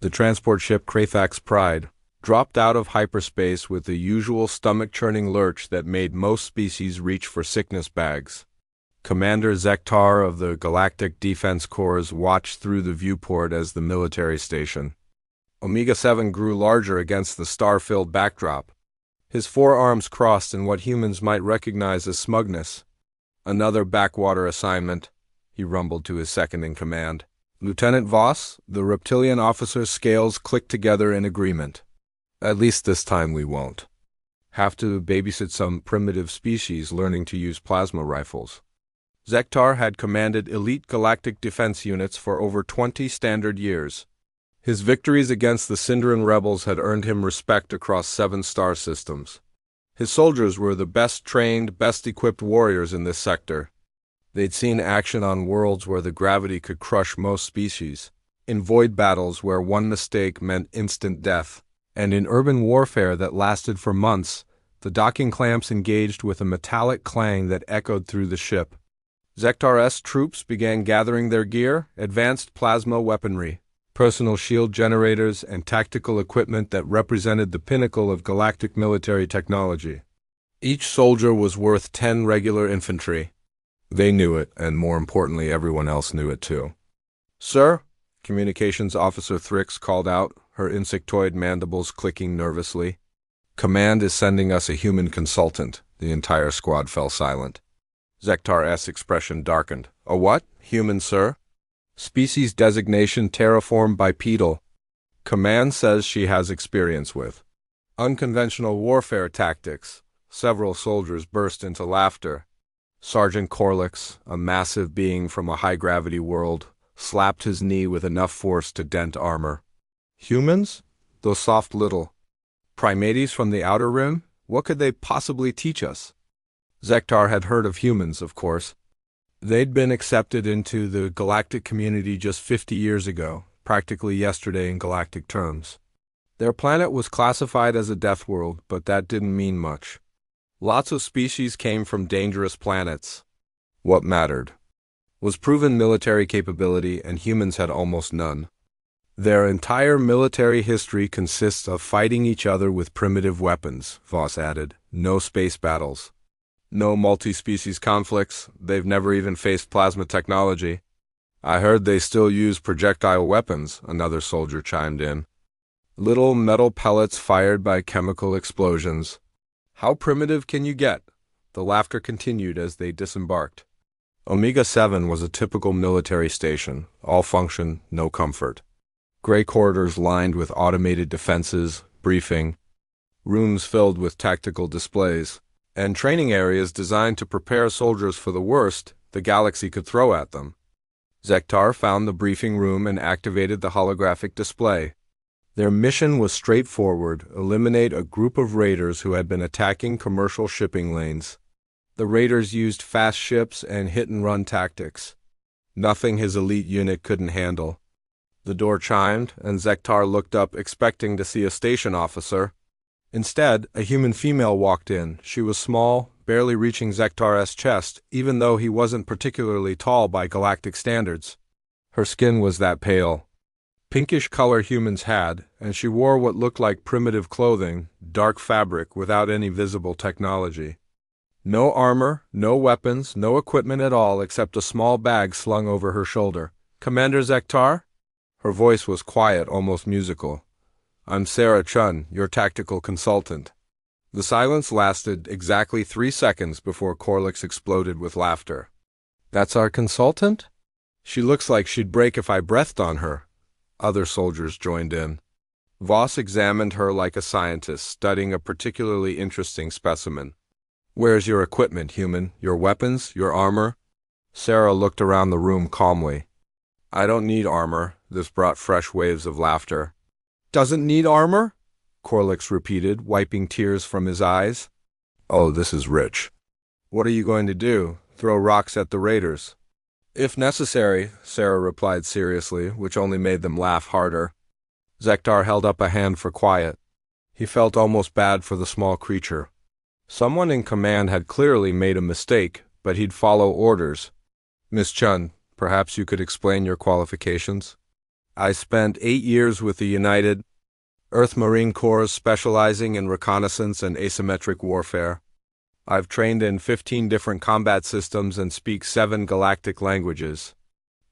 The transport ship Krathax Pride dropped out of hyperspace with the usual stomach-churning lurch that made most species reach for sickness bags. Commander Zektar of the Galactic Defense Corps watched through the viewport as the military station. Omega-7 grew larger against the star-filled backdrop. His forearms crossed in what humans might recognize as smugness. "Another backwater assignment," he rumbled to his second-in-command. Lieutenant Voss, the reptilian officer's scales clicked together in agreement. "At least this time we won't have to babysit some primitive species learning to use plasma rifles." Zektar had commanded elite galactic defense units for over 20 standard years. His victories against the Sindarin rebels had earned him respect across 7 star systems. His soldiers were the best-trained, best-equipped warriors in this sector. They'd seen action on worlds where the gravity could crush most species, in void battles where one mistake meant instant death, and in urban warfare that lasted for months. The docking clamps engaged with a metallic clang that echoed through the ship. Zektar's troops began gathering their gear, advanced plasma weaponry, personal shield generators, and tactical equipment that represented the pinnacle of galactic military technology. Each soldier was worth 10 regular infantry. They knew it, and more importantly, everyone else knew it too. "Sir," Communications Officer Thrix called out, her insectoid mandibles clicking nervously. "Command is sending us a human consultant." The entire squad fell silent. Zektar's expression darkened. "A what? Human, sir?" "Species designation terraform bipedal. Command says she has experience with unconventional warfare tactics." Several soldiers burst into laughter. Sergeant Corlix, a massive being from a high-gravity world, slapped his knee with enough force to dent armor. "Humans? Those soft little primates from the Outer Rim? What could they possibly teach us?" Zektar had heard of humans, of course. They'd been accepted into the galactic community just 50 years ago, practically yesterday in galactic terms. Their planet was classified as a death world, but that didn't mean much. Lots of species came from dangerous planets. What mattered was proven military capability, and humans had almost none. Their entire military history consists of fighting each other with primitive weapons, Voss added. No space battles. No multi-species conflicts. They've never even faced plasma technology. "I heard they still use projectile weapons," another soldier chimed in. "Little metal pellets fired by chemical explosions. How primitive can you get?" The laughter continued as they disembarked. Omega-7 was a typical military station, all function, no comfort. Gray corridors lined with automated defenses, briefing, rooms filled with tactical displays, and training areas designed to prepare soldiers for the worst the galaxy could throw at them. Zektar found the briefing room and activated the holographic display. Their mission was straightforward: eliminate a group of raiders who had been attacking commercial shipping lanes. The raiders used fast ships and hit-and-run tactics. Nothing his elite unit couldn't handle. The door chimed, and Zektar looked up expecting to see a station officer. Instead, a human female walked in. She was small, barely reaching Zektar's chest, even though he wasn't particularly tall by galactic standards. Her skin was that pale, pinkish color humans had, and she wore what looked like primitive clothing, dark fabric without any visible technology. No armor, no weapons, no equipment at all except a small bag slung over her shoulder. "Commander Zektar?" Her voice was quiet, almost musical. "I'm Sarah Chun, your tactical consultant." The silence lasted exactly 3 seconds before Corlix exploded with laughter. "That's our consultant? She looks like she'd break if I breathed on her." Other soldiers joined in. Voss examined her like a scientist studying a particularly interesting specimen. "Where's your equipment, human? Your weapons? Your armor?" Sarah looked around the room calmly. "I don't need armor." This brought fresh waves of laughter. "Doesn't need armor?" Corlix repeated, wiping tears from his eyes. "Oh, this is rich. What are you going to do? Throw rocks at the raiders?" "If necessary," Sarah replied seriously, which only made them laugh harder. Zektar held up a hand for quiet. He felt almost bad for the small creature. Someone in command had clearly made a mistake, but he'd follow orders. "Miss Chun, perhaps you could explain your qualifications?" I spent 8 years with the United Earth Marine Corps specializing in reconnaissance and asymmetric warfare. I've trained in 15 different combat systems and speak 7 galactic languages.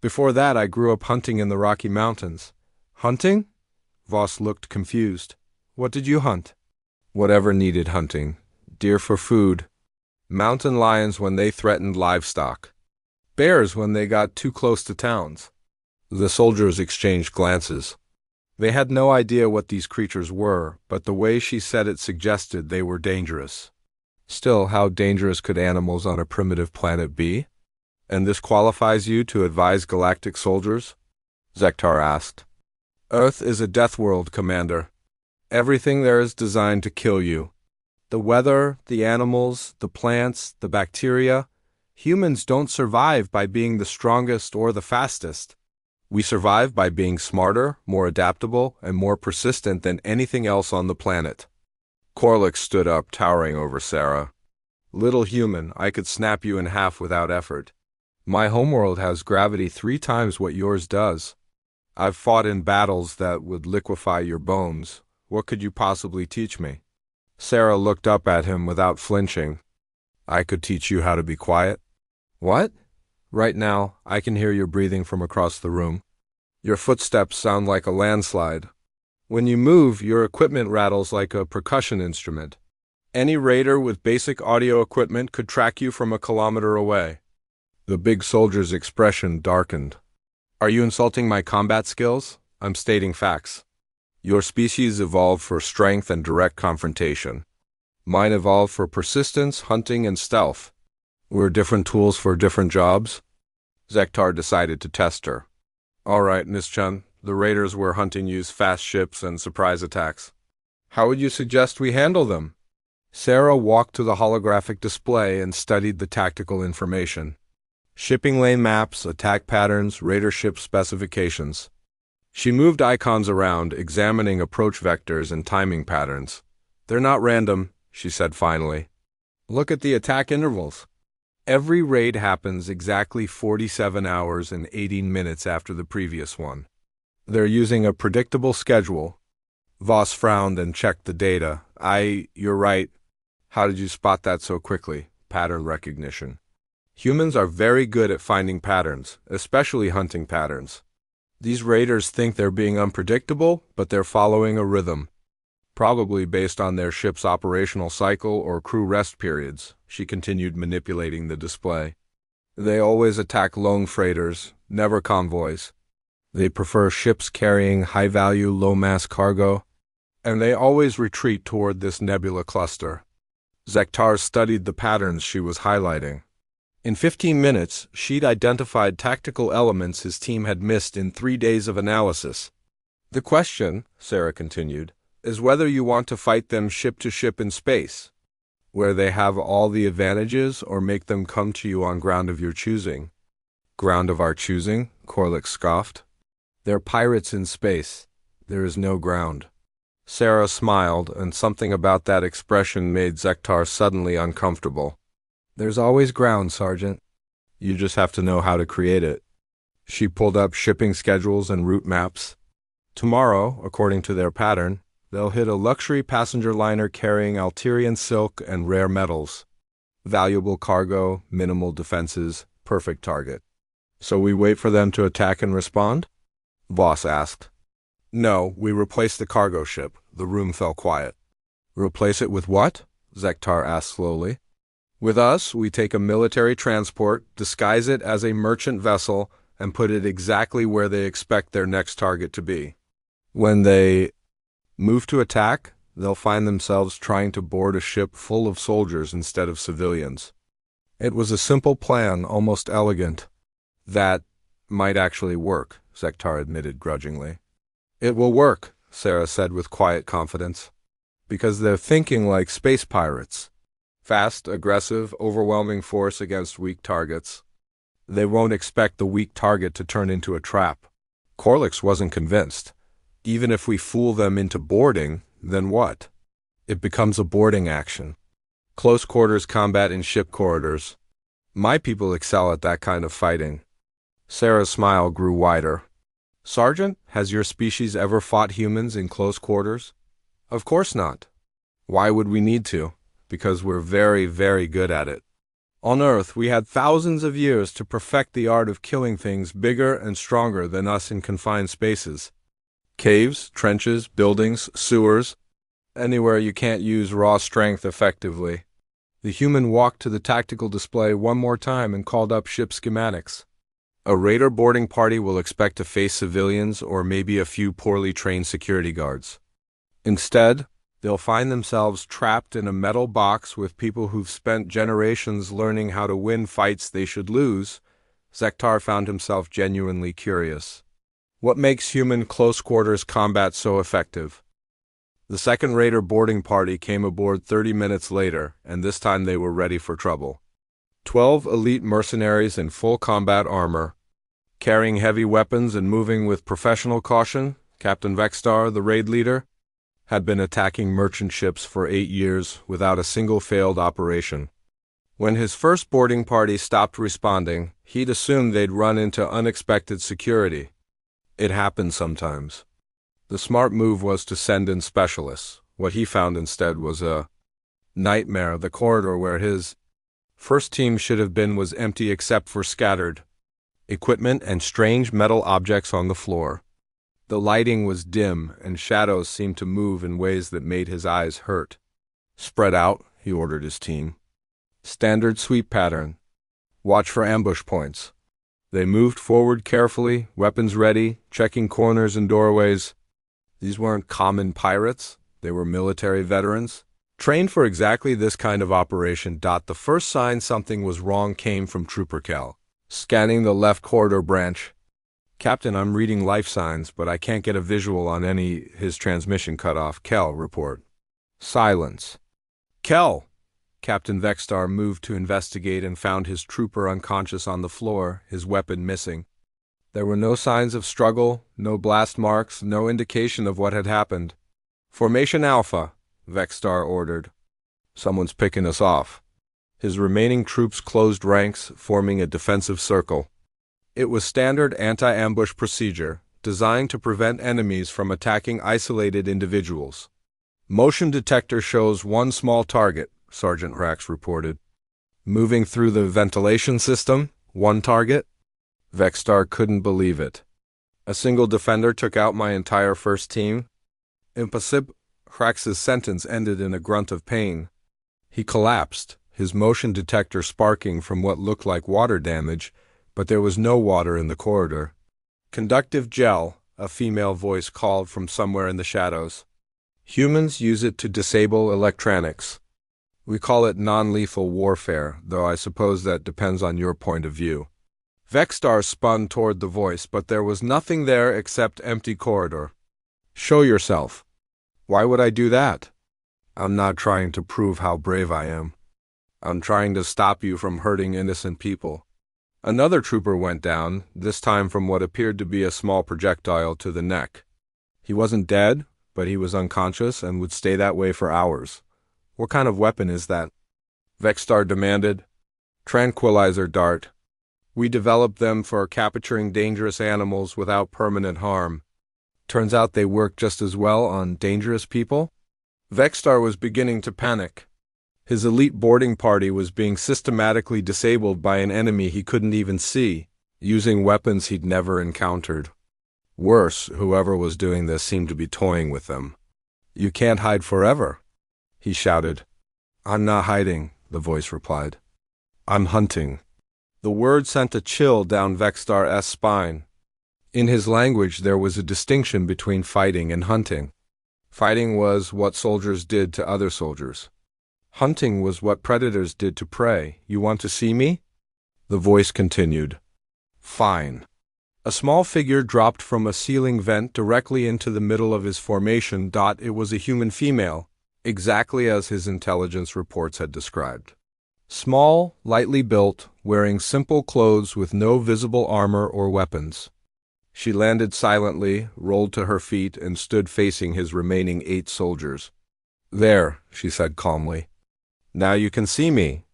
Before that, I grew up hunting in the Rocky Mountains. Hunting? Voss looked confused. What did you hunt? Whatever needed hunting. Deer for food. Mountain lions when they threatened livestock. Bears when they got too close to towns. The soldiers exchanged glances. They had no idea what these creatures were, but the way she said it suggested they were dangerous. Still, how dangerous could animals on a primitive planet be? And this qualifies you to advise galactic soldiers? Zektar asked. Earth is a death world, Commander. Everything there is designed to kill you. The weather, the animals, the plants, the bacteria. Humans don't survive by being the strongest or the fastest. We survive by being smarter, more adaptable, and more persistent than anything else on the planet. Corlix stood up, towering over Sarah. Little human, I could snap you in half without effort. My homeworld has gravity 3 times what yours does. I've fought in battles that would liquefy your bones. What could you possibly teach me? Sarah looked up at him without flinching. I could teach you how to be quiet. What? Right now, I can hear your breathing from across the room. Your footsteps sound like a landslide. When you move, your equipment rattles like a percussion instrument. Any raider with basic audio equipment could track you from a kilometer away. The big soldier's expression darkened. Are you insulting my combat skills? I'm stating facts. Your species evolved for strength and direct confrontation. Mine evolved for persistence, hunting, and stealth. We're different tools for different jobs. Zektar decided to test her. All right, Miss Chun, the raiders we're hunting use fast ships and surprise attacks. How would you suggest we handle them? Sarah walked to the holographic display and studied the tactical information. Shipping lane maps, attack patterns, raider ship specifications. She moved icons around, examining approach vectors and timing patterns. They're not random, she said finally. Look at the attack intervals. Every raid happens exactly 47 hours and 18 minutes after the previous one. They're using a predictable schedule. Voss frowned and checked the data. You're right. How did you spot that so quickly? Pattern recognition. Humans are very good at finding patterns, especially hunting patterns. These raiders think they're being unpredictable, but they're following a rhythm. Probably based on their ship's operational cycle or crew rest periods, she continued manipulating the display. They always attack lone freighters, never convoys. They prefer ships carrying high-value, low-mass cargo, and they always retreat toward this nebula cluster. Zektar studied the patterns she was highlighting. In 15 minutes, she'd identified tactical elements his team had missed in 3 days of analysis. The question, Sarah continued, is whether you want to fight them ship to ship in space, where they have all the advantages, or make them come to you on ground of your choosing. Ground of our choosing? Corlix scoffed. They're pirates in space. There is no ground. Sarah smiled, and something about that expression made Zektar suddenly uncomfortable. There's always ground, Sergeant. You just have to know how to create it. She pulled up shipping schedules and route maps. Tomorrow, according to their pattern, they'll hit a luxury passenger liner carrying Alterian silk and rare metals. Valuable cargo, minimal defenses, perfect target. So we wait for them to attack and respond? Voss asked. No, we replace the cargo ship. The room fell quiet. Replace it with what? Zektar asked slowly. With us, we take a military transport, disguise it as a merchant vessel, and put it exactly where they expect their next target to be. When they move to attack, they'll find themselves trying to board a ship full of soldiers instead of civilians. It was a simple plan, almost elegant. That might actually work, Zektar admitted grudgingly. It will work, Sarah said with quiet confidence, because they're thinking like space pirates. Fast, aggressive, overwhelming force against weak targets. They won't expect the weak target to turn into a trap. Corlix wasn't convinced. Even if we fool them into boarding, then what? It becomes a boarding action. Close quarters combat in ship corridors. My people excel at that kind of fighting. Sarah's smile grew wider. Sergeant, has your species ever fought humans in close quarters? Of course not. Why would we need to? Because we're very, very good at it. On Earth, we had thousands of years to perfect the art of killing things bigger and stronger than us in confined spaces. Caves, trenches, buildings, sewers, anywhere you can't use raw strength effectively. The human walked to the tactical display one more time and called up ship schematics. A raider boarding party will expect to face civilians or maybe a few poorly trained security guards. Instead, they'll find themselves trapped in a metal box with people who've spent generations learning how to win fights they should lose. Zektar found himself genuinely curious. What makes human close-quarters combat so effective? The second raider boarding party came aboard 30 minutes later, and this time they were ready for trouble. 12 elite mercenaries in full combat armor, carrying heavy weapons and moving with professional caution. Captain Vextar, the raid leader, had been attacking merchant ships for 8 years without a single failed operation. When his first boarding party stopped responding, he'd assumed they'd run into unexpected security. It happened sometimes. The smart move was to send in specialists. What he found instead was a nightmare. The corridor where his first team should have been was empty except for scattered equipment and strange metal objects on the floor. The lighting was dim, and shadows seemed to move in ways that made his eyes hurt. Spread out, he ordered his team. Standard sweep pattern. Watch for ambush points. They moved forward carefully, weapons ready, checking corners and doorways. These weren't common pirates. They were military veterans, trained for exactly this kind of operation. The first sign something was wrong came from Trooper Cal, scanning the left corridor branch. Captain, I'm reading life signs, but I can't get a visual on any. His transmission cut off. Kel, report. Silence. Kel! Captain Vextar moved to investigate and found his trooper unconscious on the floor, his weapon missing. There were no signs of struggle, no blast marks, no indication of what had happened. Formation Alpha, Vextar ordered. Someone's picking us off. His remaining troops closed ranks, forming a defensive circle. It was standard anti-ambush procedure, designed to prevent enemies from attacking isolated individuals. Motion detector shows one small target, Sergeant Rax reported. Moving through the ventilation system, one target? Vextar couldn't believe it. A single defender took out my entire first team? Impossible. Rax's sentence ended in a grunt of pain. He collapsed, his motion detector sparking from what looked like water damage, but there was no water in the corridor. Conductive gel, a female voice called from somewhere in the shadows. Humans use it to disable electronics. We call it non-lethal warfare, though I suppose that depends on your point of view. Vextar spun toward the voice, but there was nothing there except empty corridor. Show yourself. Why would I do that? I'm not trying to prove how brave I am. I'm trying to stop you from hurting innocent people. Another trooper went down, this time from what appeared to be a small projectile to the neck. He wasn't dead, but he was unconscious and would stay that way for hours. What kind of weapon is that? Vextar demanded. Tranquilizer dart. We developed them for capturing dangerous animals without permanent harm. Turns out they work just as well on dangerous people? Vextar was beginning to panic. His elite boarding party was being systematically disabled by an enemy he couldn't even see, using weapons he'd never encountered. Worse, whoever was doing this seemed to be toying with them. You can't hide forever, he shouted. I'm not hiding, the voice replied. I'm hunting. The word sent a chill down Vextar's spine. In his language there was a distinction between fighting and hunting. Fighting was what soldiers did to other soldiers. Hunting was what predators did to prey. You want to see me? The voice continued. Fine. A small figure dropped from a ceiling vent directly into the middle of his formation. It was a human female, exactly as his intelligence reports had described. Small, lightly built, wearing simple clothes with no visible armor or weapons. She landed silently, rolled to her feet, and stood facing his remaining 8 soldiers. There, she said calmly. Now you can see me.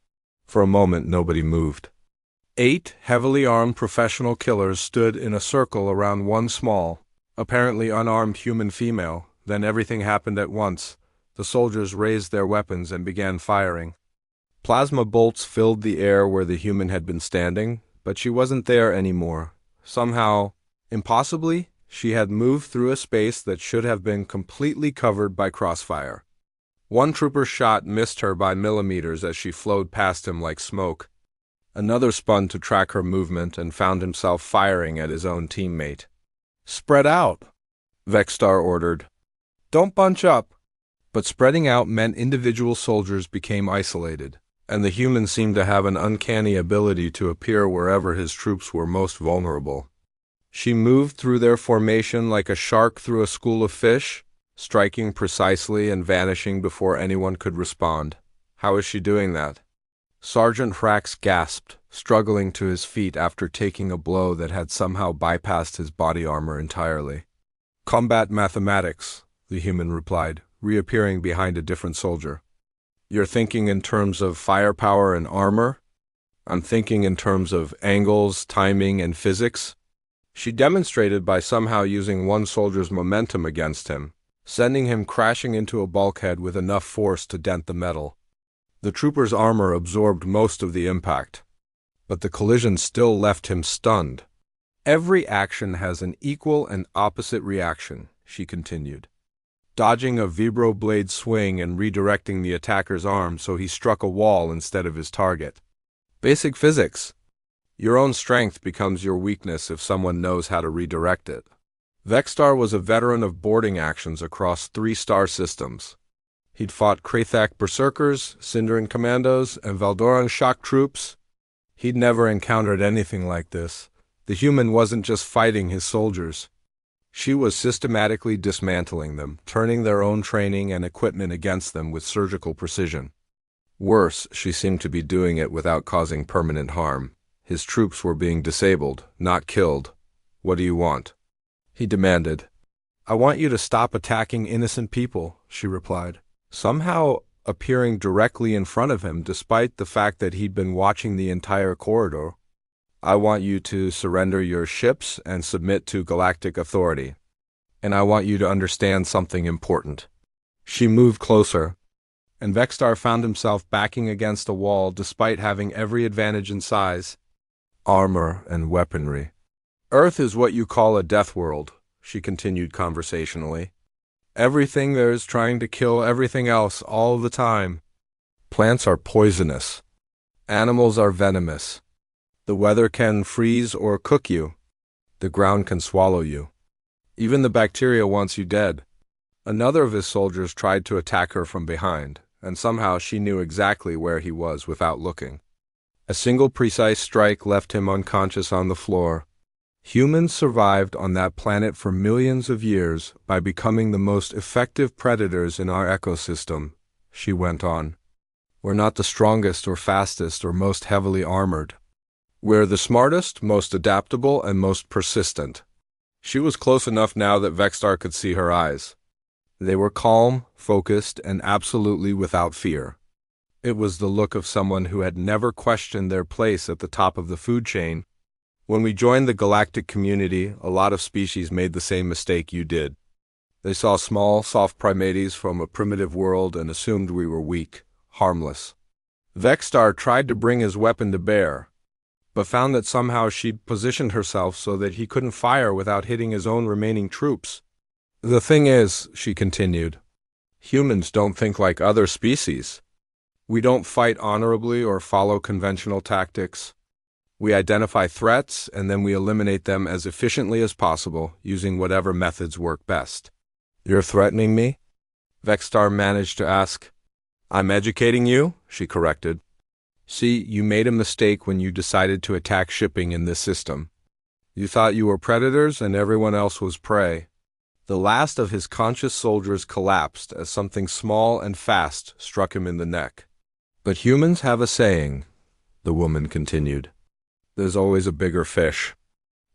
For a moment nobody moved. 8 heavily armed professional killers stood in a circle around one small, apparently unarmed human female. Then everything happened at once. The soldiers raised their weapons and began firing. Plasma bolts filled the air where the human had been standing, but she wasn't there anymore. Somehow, impossibly, she had moved through a space that should have been completely covered by crossfire. One trooper's shot missed her by millimeters as she flowed past him like smoke. Another spun to track her movement and found himself firing at his own teammate. "Spread out," Vexstar ordered. "Don't bunch up." But spreading out meant individual soldiers became isolated, and the human seemed to have an uncanny ability to appear wherever his troops were most vulnerable. She moved through their formation like a shark through a school of fish, striking precisely and vanishing before anyone could respond. How is she doing that? Sergeant Hrax gasped, struggling to his feet after taking a blow that had somehow bypassed his body armor entirely. "Combat mathematics," the human replied, reappearing behind a different soldier. "You're thinking in terms of firepower and armor? I'm thinking in terms of angles, timing, and physics." She demonstrated by somehow using one soldier's momentum against him, sending him crashing into a bulkhead with enough force to dent the metal. The trooper's armor absorbed most of the impact, but the collision still left him stunned. "Every action has an equal and opposite reaction," she continued, dodging a vibroblade swing and redirecting the attacker's arm so he struck a wall instead of his target. Basic physics. Your own strength becomes your weakness if someone knows how to redirect it. Vexstar was a veteran of boarding actions across 3 star systems. He'd fought Krathak Berserkers, Sindarin Commandos, and Valdoran shock troops. He'd never encountered anything like this. The human wasn't just fighting his soldiers. She was systematically dismantling them, turning their own training and equipment against them with surgical precision. Worse, she seemed to be doing it without causing permanent harm. His troops were being disabled, not killed. "What do you want?" he demanded. "I want you to stop attacking innocent people," she replied, somehow appearing directly in front of him despite the fact that he'd been watching the entire corridor. "I want you to surrender your ships and submit to galactic authority. And I want you to understand something important." She moved closer, and Vexstar found himself backing against a wall despite having every advantage in size, armor, and weaponry. "Earth is what you call a death world," she continued conversationally. "Everything there is trying to kill everything else all the time. Plants are poisonous. Animals are venomous. The weather can freeze or cook you. The ground can swallow you. Even the bacteria wants you dead." Another of his soldiers tried to attack her from behind, and somehow she knew exactly where he was without looking. A single precise strike left him unconscious on the floor. "Humans survived on that planet for millions of years by becoming the most effective predators in our ecosystem," she went on. "We're not the strongest or fastest or most heavily armored. We're the smartest, most adaptable, and most persistent." She was close enough now that Vexstar could see her eyes. They were calm, focused, and absolutely without fear. It was the look of someone who had never questioned their place at the top of the food chain. "When we joined the galactic community, a lot of species made the same mistake you did. They saw small, soft primates from a primitive world and assumed we were weak, harmless. Vexstar tried to bring his weapon to bear, but found that somehow she'd positioned herself so that he couldn't fire without hitting his own remaining troops. The thing is," she continued, "humans don't think like other species. We don't fight honorably or follow conventional tactics. We identify threats and then we eliminate them as efficiently as possible using whatever methods work best." "You're threatening me?" Vexstar managed to ask. "I'm educating you," she corrected. "See, you made a mistake when you decided to attack shipping in this system. You thought you were predators and everyone else was prey." The last of his conscious soldiers collapsed as something small and fast struck him in the neck. "But humans have a saying," the woman continued. "There's always a bigger fish."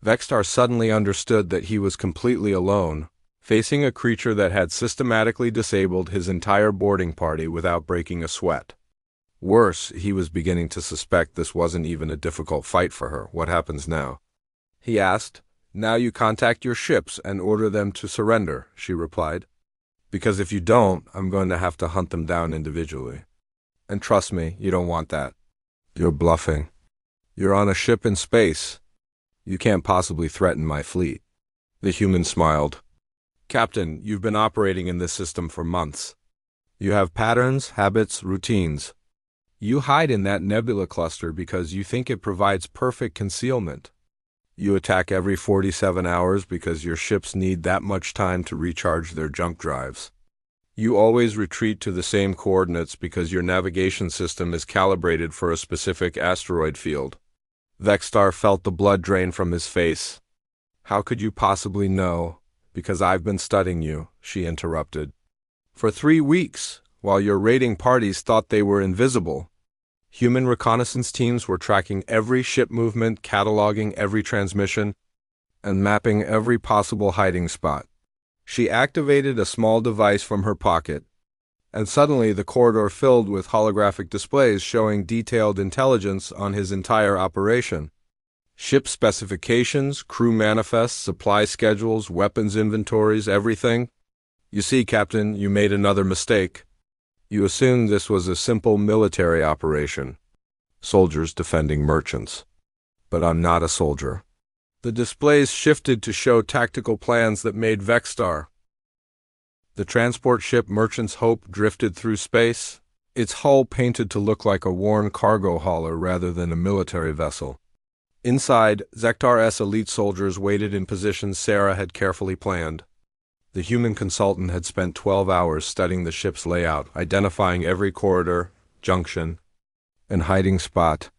Vexstar suddenly understood that he was completely alone, facing a creature that had systematically disabled his entire boarding party without breaking a sweat. Worse, he was beginning to suspect this wasn't even a difficult fight for her. What happens now? He asked. Now you contact your ships and order them to surrender, she replied. Because if you don't, I'm going to have to hunt them down individually. And trust me, you don't want that. You're bluffing. You're on a ship in space. You can't possibly threaten my fleet. The human smiled. Captain, you've been operating in this system for months. You have patterns, habits, routines. You hide in that nebula cluster because you think it provides perfect concealment. You attack every 47 hours because your ships need that much time to recharge their junk drives. You always retreat to the same coordinates because your navigation system is calibrated for a specific asteroid field. Vextar felt the blood drain from his face. How could you possibly know? Because I've been studying you, she interrupted. For 3 weeks, while your raiding parties thought they were invisible. Human reconnaissance teams were tracking every ship movement, cataloging every transmission, and mapping every possible hiding spot. She activated a small device from her pocket, and suddenly the corridor filled with holographic displays showing detailed intelligence on his entire operation. Ship specifications, crew manifests, supply schedules, weapons inventories, everything. You see, Captain, you made another mistake. You assumed this was a simple military operation. Soldiers defending merchants. But I'm not a soldier. The displays shifted to show tactical plans that made Vextar. The transport ship Merchant's Hope drifted through space, its hull painted to look like a worn cargo hauler rather than a military vessel. Inside, Zektar's elite soldiers waited in positions Sarah had carefully planned. The human consultant had spent 12 hours studying the ship's layout, identifying every corridor, junction, and hiding spot.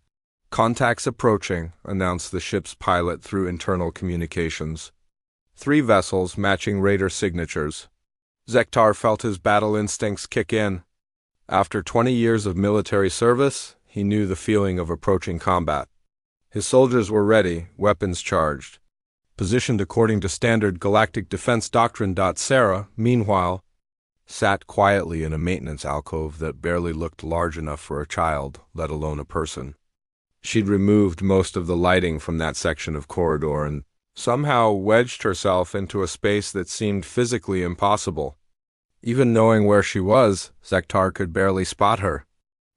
Contacts approaching, announced the ship's pilot through internal communications. 3 vessels matching raider signatures. Zektar felt his battle instincts kick in. After 20 years of military service, he knew the feeling of approaching combat. His soldiers were ready, weapons charged. Positioned according to standard galactic defense doctrine. Sarah, meanwhile, sat quietly in a maintenance alcove that barely looked large enough for a child, let alone a person. She'd removed most of the lighting from that section of corridor and somehow wedged herself into a space that seemed physically impossible. Even knowing where she was, Zektar could barely spot her.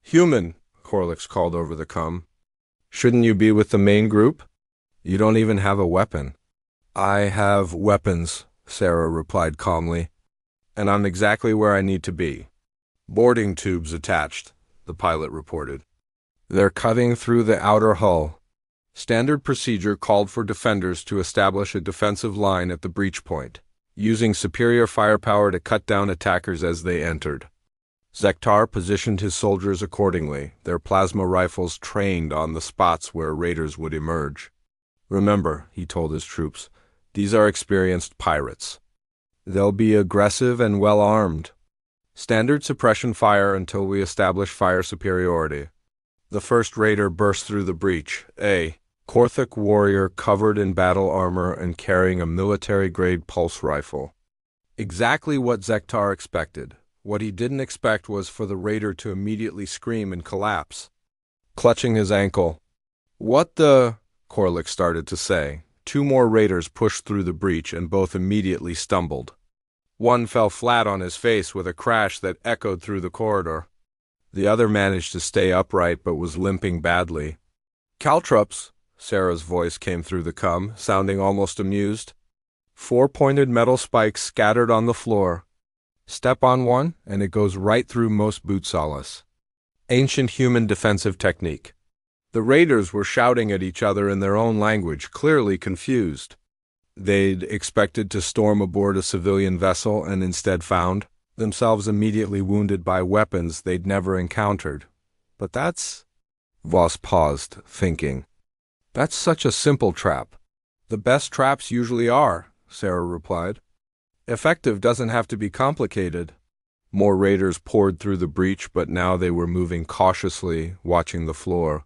Human, Corlix called over the comm. Shouldn't you be with the main group? You don't even have a weapon. I have weapons, Sarah replied calmly, and I'm exactly where I need to be. Boarding tubes attached, the pilot reported. They're cutting through the outer hull. Standard procedure called for defenders to establish a defensive line at the breach point, using superior firepower to cut down attackers as they entered. Zektar positioned his soldiers accordingly, their plasma rifles trained on the spots where raiders would emerge. Remember, he told his troops, these are experienced pirates. They'll be aggressive and well-armed. Standard suppression fire until we establish fire superiority. The first raider burst through the breach, a Korthik warrior covered in battle armor and carrying a military-grade pulse rifle. Exactly what Zektar expected. What he didn't expect was for the raider to immediately scream and collapse. Clutching his ankle. What the? Corlix started to say. 2 more raiders pushed through the breach and both immediately stumbled. One fell flat on his face with a crash that echoed through the corridor. The other managed to stay upright but was limping badly. Caltrops, Sarah's voice came through the comm, sounding almost amused. 4 pointed metal spikes scattered on the floor. Step on one, and it goes right through most boot solace. Ancient human defensive technique. The raiders were shouting at each other in their own language, clearly confused. They'd expected to storm aboard a civilian vessel and instead found themselves immediately wounded by weapons they'd never encountered. But that's... Voss paused, thinking. That's such a simple trap. The best traps usually are, Sarah replied. Effective doesn't have to be complicated. More raiders poured through the breach, but now they were moving cautiously, watching the floor.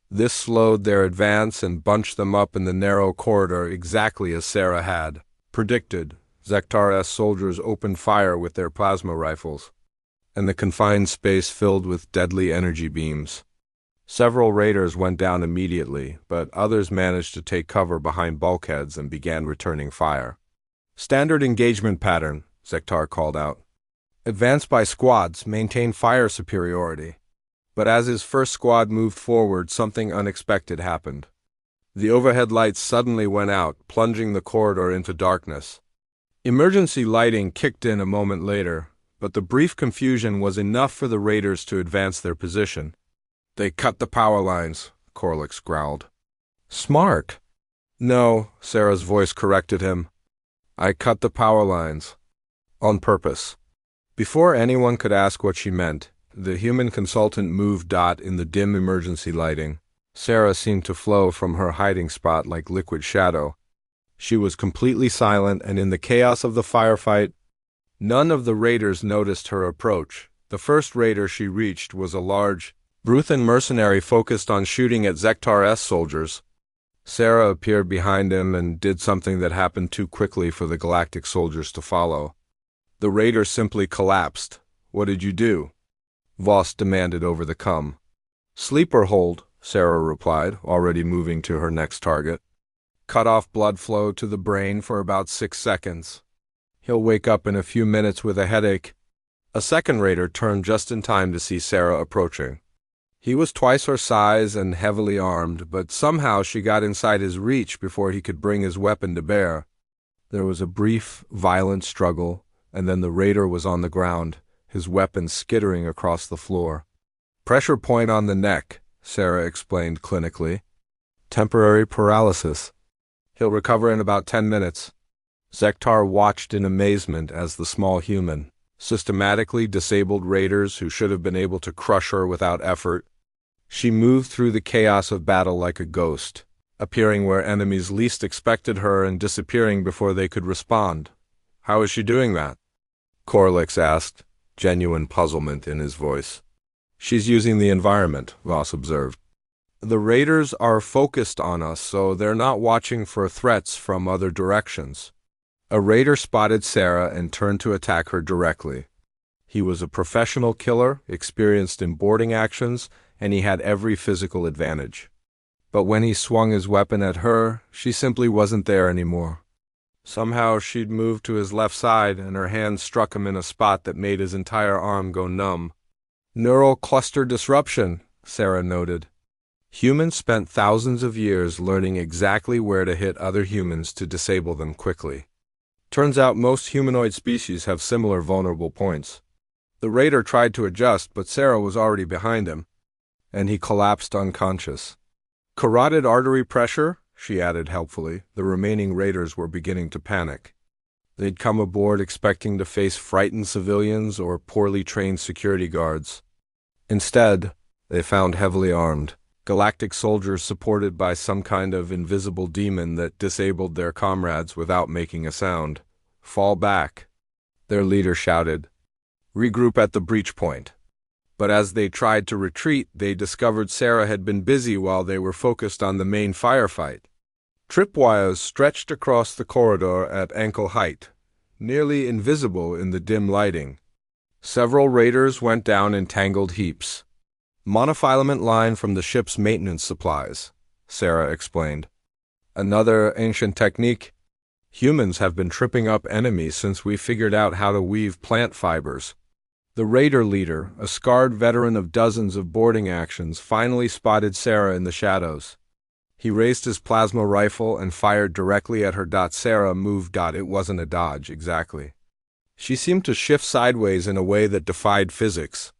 This slowed their advance and bunched them up in the narrow corridor exactly as Sarah had predicted. Zektar's soldiers opened fire with their plasma rifles. and the confined space filled with deadly energy beams. Several raiders went down immediately, but others managed to take cover behind bulkheads and began returning fire. "Standard engagement pattern," Zektar called out. "Advance by squads, maintain fire superiority." But as his first squad moved forward, something unexpected happened. The overhead lights suddenly went out, plunging the corridor into darkness. Emergency lighting kicked in a moment later, but the brief confusion was enough for the raiders to advance their position. "They cut the power lines," Corlix growled. "Smart." "No," Sarah's voice corrected him. "I cut the power lines. On purpose." Before anyone could ask what she meant, the human consultant moved in the dim emergency lighting. Sarah seemed to flow from her hiding spot like liquid shadow. She was completely silent, and in the chaos of the firefight, none of the raiders noticed her approach. The first raider she reached was a large, Bruthan mercenary focused on shooting at Zektar's soldiers. Sarah appeared behind him and did something that happened too quickly for the galactic soldiers to follow. The raider simply collapsed. "What did you do?" Voss demanded over the cum. "Sleeper hold," Sarah replied, already moving to her next target. "Cut off blood flow to the brain for about 6 seconds. He'll wake up in a few minutes with a headache." A second raider turned just in time to see Sarah approaching. He was twice her size and heavily armed, but somehow she got inside his reach before he could bring his weapon to bear. There was a brief, violent struggle, and then the raider was on the ground, his weapon skittering across the floor. "Pressure point on the neck," Sarah explained clinically. "Temporary paralysis. He'll recover in about 10 minutes. Zektar watched in amazement as the small human systematically disabled raiders who should have been able to crush her without effort. She moved through the chaos of battle like a ghost, appearing where enemies least expected her and disappearing before they could respond. "How is she doing that?" Corlix asked, genuine puzzlement in his voice. "She's using the environment," Voss observed. "The raiders are focused on us, so they're not watching for threats from other directions." A raider spotted Sarah and turned to attack her directly. He was a professional killer, experienced in boarding actions, and he had every physical advantage. But when he swung his weapon at her, she simply wasn't there anymore. Somehow she'd moved to his left side, and her hand struck him in a spot that made his entire arm go numb. "Neural cluster disruption," Sarah noted. Humans spent thousands of years learning exactly where to hit other humans to disable them quickly. Turns out most humanoid species have similar vulnerable points. The raider tried to adjust, but Sarah was already behind him, and he collapsed unconscious. "Carotid artery pressure," she added helpfully. The remaining raiders were beginning to panic. They'd come aboard expecting to face frightened civilians or poorly trained security guards. Instead, they found heavily armed galactic soldiers supported by some kind of invisible demon that disabled their comrades without making a sound. "Fall back," their leader shouted. "Regroup at the breach point." But as they tried to retreat, they discovered Sarah had been busy while they were focused on the main firefight. Tripwires stretched across the corridor at ankle height, nearly invisible in the dim lighting. Several raiders went down in tangled heaps. "Monofilament line from the ship's maintenance supplies," Sarah explained. "Another ancient technique. Humans have been tripping up enemies since we figured out how to weave plant fibers." The raider leader, a scarred veteran of dozens of boarding actions, finally spotted Sarah in the shadows. He raised his plasma rifle and fired directly at her. Sarah moved. It wasn't a dodge, exactly. She seemed to shift sideways in a way that defied physics,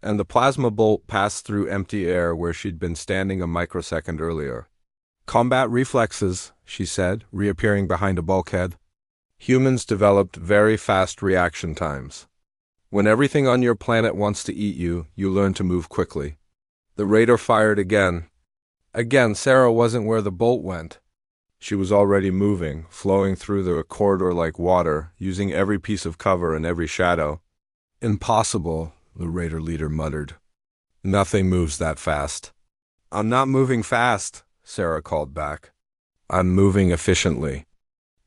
and the plasma bolt passed through empty air where she'd been standing a microsecond earlier. "Combat reflexes," she said, reappearing behind a bulkhead. "Humans developed very fast reaction times. When everything on your planet wants to eat you, you learn to move quickly." The raider fired again. Again, Sarah wasn't where the bolt went. She was already moving, flowing through the corridor like water, using every piece of cover and every shadow. "Impossible," the raider leader muttered. "Nothing moves that fast." "I'm not moving fast," Sarah called back. "I'm moving efficiently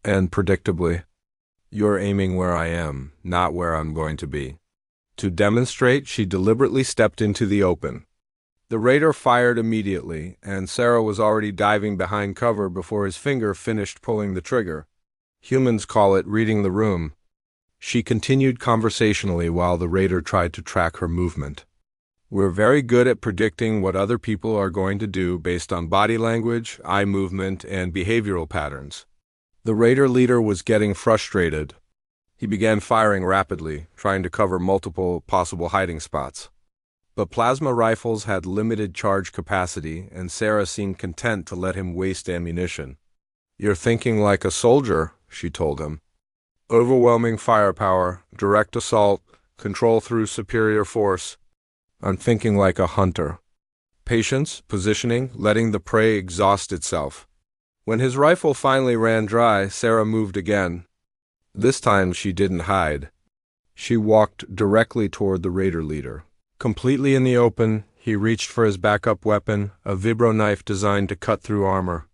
and predictably. You're aiming where I am, not where I'm going to be." To demonstrate, she deliberately stepped into the open. The raider fired immediately, and Sarah was already diving behind cover before his finger finished pulling the trigger. Humans call it reading the room. She continued conversationally while the raider tried to track her movement. We're very good at predicting what other people are going to do based on body language, eye movement, and behavioral patterns. The raider leader was getting frustrated. He began firing rapidly, trying to cover multiple possible hiding spots. But plasma rifles had limited charge capacity, and Sarah seemed content to let him waste ammunition. "You're thinking like a soldier," she told him. "Overwhelming firepower, direct assault, control through superior force. I'm thinking like a hunter. Patience, positioning, letting the prey exhaust itself." When his rifle finally ran dry, Sarah moved again. This time she didn't hide. She walked directly toward the raider leader. Completely in the open, he reached for his backup weapon, a vibro knife designed to cut through armor.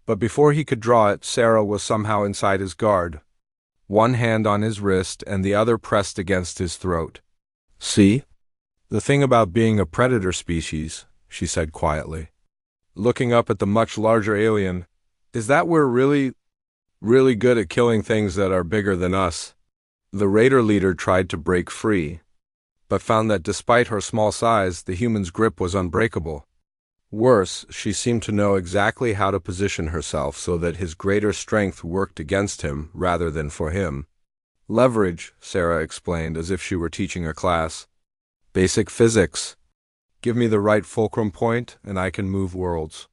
But before he could draw it, Sarah was somehow inside his guard, one hand on his wrist and the other pressed against his throat. "See? The thing about being a predator species," she said quietly, looking up at the much larger alien, "is that we're really good at killing things that are bigger than us." The raider leader tried to break free, but found that despite her small size, the human's grip was unbreakable. Worse, she seemed to know exactly how to position herself so that his greater strength worked against him rather than for him. "Leverage," Sarah explained as if she were teaching a class. "Basic physics. Give me the right fulcrum point and I can move worlds.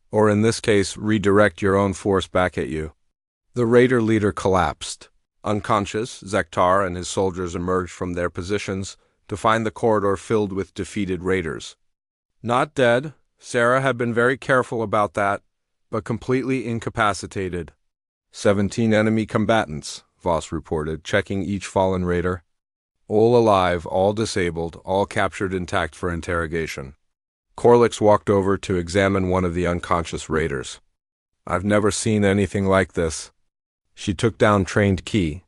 Or in this case, redirect your own force back at you." The raider leader collapsed. Unconscious, Zektar and his soldiers emerged from their positions to find the corridor filled with defeated raiders. Not dead, Sarah had been very careful about that, but completely incapacitated. 17 enemy combatants, Voss reported, checking each fallen raider. All alive, all disabled, all captured intact for interrogation. Corlix walked over to examine one of the unconscious raiders. "I've never seen anything like this." She took down Trained Key,